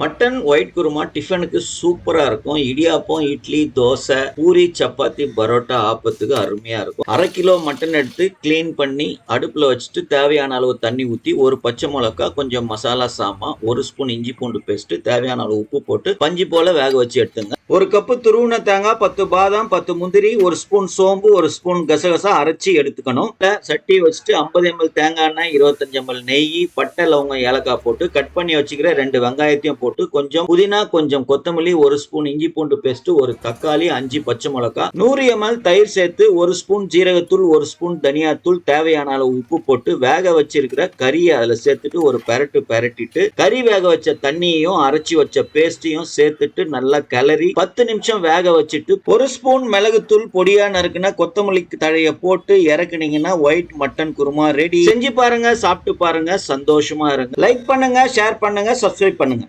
Mutton white kurma டிஃபனுக்கு சூப்பரா இருக்கும். இடியாப்பம், இட்லி, தோசை, பூரி, சப்பாத்தி, பரோட்டா, ஆப்பத்துக்கு அருமையா இருக்கும். 1/2 கிலோ மட்டன் எடுத்து கிளீன் பண்ணி அடுப்புல வச்சுட்டு தேவையான அளவு தண்ணி ஊத்தி, ஒரு பச்சை மிளகாய், கொஞ்சம் மசாலா சாமான், 1 ஸ்பூன் இஞ்சி பூண்டு பேஸ்ட், தேவையான அளவு உப்பு போட்டு பஞ்சு போல வேக வச்சு எடுத்துங்க. 1 கப்பு துருவின தேங்காய், 10 பாதாம், 10 முந்திரி, 1 ஸ்பூன் சோம்பு, 1 ஸ்பூன் கசகசா அரைச்சி எடுத்துக்கணும். சட்டி வச்சுட்டு 50 ml தேங்காய் எண்ணெய், 25 ml நெய், பட்டை, லவங்கம், ஏலக்காய் போட்டு கட் பண்ணி வச்சுக்கிற 2 வெங்காயத்தையும் போட்டு கொஞ்சம் புதினா, கொஞ்சம் கொத்தமல்லி, 1 ஸ்பூன் இஞ்சி பூண்டு பேஸ்ட், 1 தக்காளி, 5 பச்சை மிளகாய், 100 ml தயிர் சேர்த்து 1 ஸ்பூன் ஜீரகத்தூள், 1 ஸ்பூன் தனியாத்தூள், தேவையான அளவு உப்பு போட்டு வேக வச்சிருக்கிற கறியை அதுல சேர்த்துட்டு ஒரு பெரட்டிட்டு கறி வேக வச்ச தண்ணியையும் அரைச்சி வச்ச பேஸ்டையும் சேர்த்துட்டு நல்லா கிளறி 10 நிமிஷம் வேக வச்சுட்டு 1 ஸ்பூன் மிளகுத்தூள், பொடியா நறுக்குன கொத்தமல்லி தழைய போட்டு இறக்குனீங்கன்னா ஒயிட் மட்டன் குருமா ரெடி. செஞ்சு பாருங்க, சாப்பிட்டு பாருங்க, சந்தோஷமா இருங்க. லைக் பண்ணுங்க, ஷேர் பண்ணுங்க, சப்ஸ்கிரைப் பண்ணுங்க.